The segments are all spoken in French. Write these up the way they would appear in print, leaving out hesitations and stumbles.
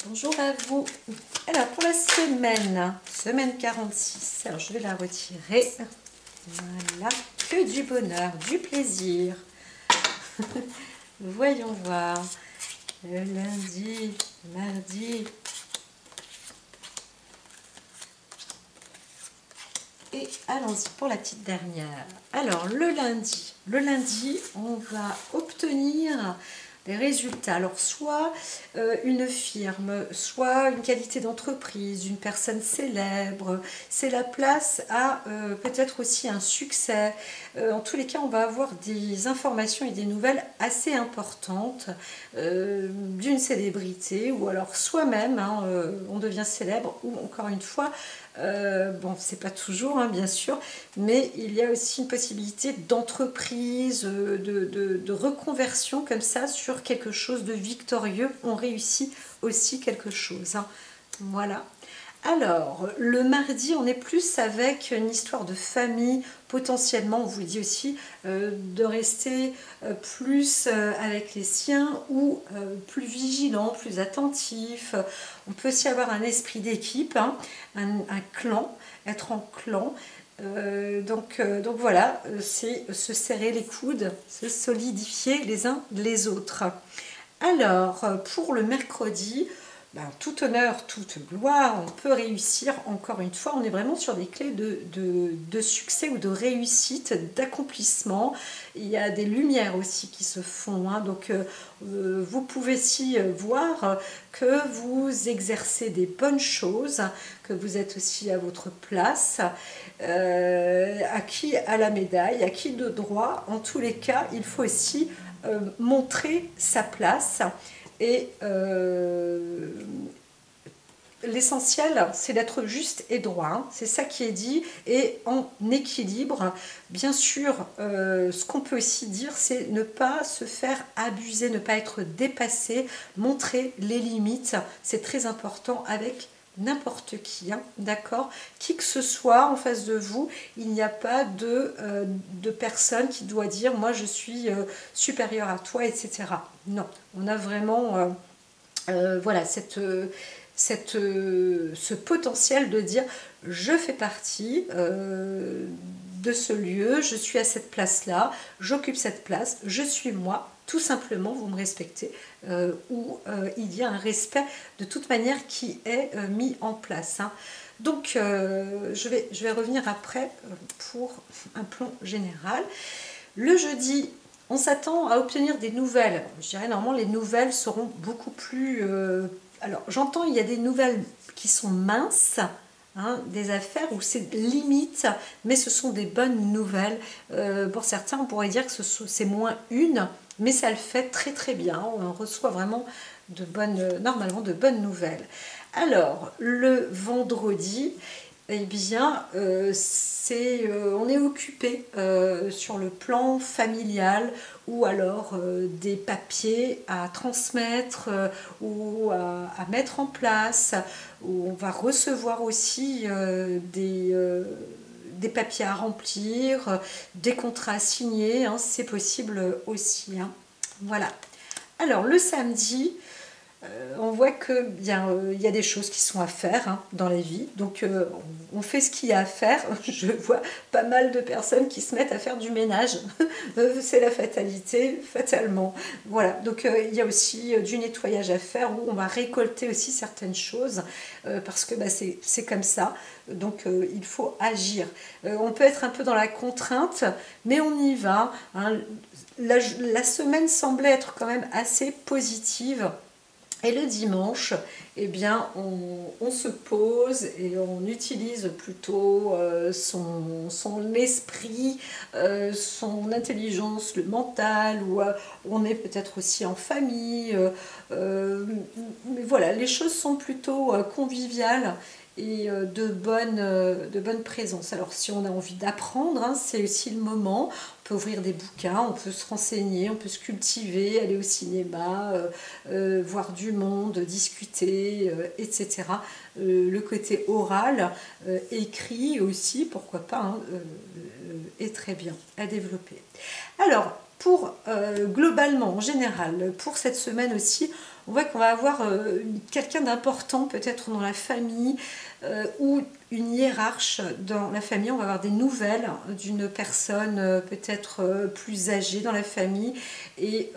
Bonjour à vous. Alors pour la semaine 46, alors je vais la retirer. Voilà, que du bonheur, du plaisir. Voyons voir. Le lundi, mardi. Et allons-y pour la petite dernière. Alors le lundi, on va obtenir des résultats. Alors soit une firme, soit une qualité d'entreprise, une personne célèbre. C'est la place à peut-être aussi un succès. En tous les cas, on va avoir des informations et des nouvelles assez importantes d'une célébrité ou alors soi-même, hein, on devient célèbre ou encore une fois, bon, c'est pas toujours, hein, bien sûr, mais il y a aussi une possibilité d'entreprise, de reconversion comme ça sur quelque chose de victorieux. On réussit aussi quelque chose, hein. Voilà. Alors, le mardi, on est plus avec une histoire de famille. Potentiellement, on vous dit aussi de rester plus avec les siens ou plus vigilant, plus attentif. On peut aussi avoir un esprit d'équipe, hein, un clan, être en clan. Donc voilà, c'est se serrer les coudes, se solidifier les uns les autres. Alors, pour le mercredi, ben, tout honneur, toute gloire, on peut réussir, encore une fois, on est vraiment sur des clés de succès ou de réussite, d'accomplissement. Il y a des lumières aussi qui se font, hein, donc vous pouvez aussi voir que vous exercez des bonnes choses, que vous êtes aussi à votre place, à qui a la médaille, à qui de droit. En tous les cas, il faut aussi montrer sa place et l'essentiel, c'est d'être juste et droit, hein. C'est ça qui est dit, et en équilibre. Bien sûr, ce qu'on peut aussi dire, c'est ne pas se faire abuser, ne pas être dépassé, montrer les limites, c'est très important avec n'importe qui, hein, d'accord, qui que ce soit en face de vous, il n'y a pas de personne qui doit dire moi je suis supérieur à toi, etc. Non, on a vraiment voilà ce potentiel de dire je fais partie de ce lieu, je suis à cette place là, j'occupe cette place, je suis moi, tout simplement vous me respectez, ou il y a un respect de toute manière qui est mis en place, hein. Donc je vais revenir après pour un plan général. Le jeudi, on s'attend à obtenir des nouvelles. Je dirais normalement les nouvelles seront beaucoup plus... alors j'entends il y a des nouvelles qui sont minces, hein, des affaires où c'est limite, mais ce sont des bonnes nouvelles. Pour certains, on pourrait dire que c'est moins une, mais ça le fait très très bien. On reçoit vraiment normalement de bonnes nouvelles. Alors, le vendredi, eh bien, on est occupé sur le plan familial ou alors des papiers à transmettre ou à mettre en place, où on va recevoir aussi des papiers à remplir, des contrats à signer, hein, c'est possible aussi, hein. Voilà. Alors, le samedi, on voit qu'il y a des choses qui sont à faire, hein, dans la vie. Donc on fait ce qu'il y a à faire. Je vois pas mal de personnes qui se mettent à faire du ménage. C'est la fatalité, fatalement. Voilà, donc il y a aussi du nettoyage à faire où on va récolter aussi certaines choses parce que bah, c'est comme ça. Donc il faut agir. On peut être un peu dans la contrainte, mais on y va, hein. La semaine semblait être quand même assez positive. Et le dimanche, eh bien, on se pose et on utilise plutôt son esprit, son intelligence, le mental, ou on est peut-être aussi en famille. Mais voilà, les choses sont plutôt conviviales et de bonne présence. Alors si on a envie d'apprendre, hein, c'est aussi le moment. On peut ouvrir des bouquins, on peut se renseigner, on peut se cultiver, aller au cinéma, voir du monde, discuter, etc. Le côté oral, écrit aussi, pourquoi pas, hein, est très bien à développer. Alors, globalement, en général, pour cette semaine aussi, on voit qu'on va avoir quelqu'un d'important peut-être dans la famille ou une hiérarche dans la famille. On va avoir des nouvelles d'une personne peut-être plus âgée dans la famille et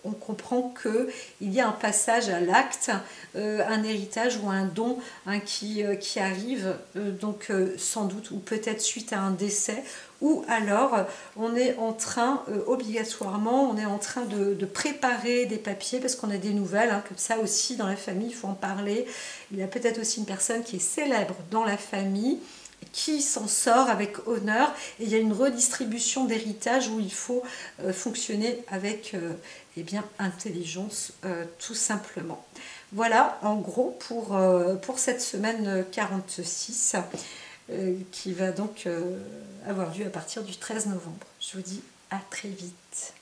on comprend qu'il y a un passage à l'acte, un héritage ou un don qui arrive, donc sans doute ou peut-être suite à un décès, ou alors on est en train, obligatoirement, on est en train de préparer des papiers parce qu'on a des nouvelles, comme ça aussi dans la famille, il faut en parler. Il y a peut-être aussi une personne qui est célèbre dans la famille, qui s'en sort avec honneur, et il y a une redistribution d'héritage où il faut fonctionner avec eh bien, intelligence, tout simplement. Voilà en gros pour cette semaine 46 qui va donc avoir lieu à partir du 13 novembre. Je vous dis à très vite.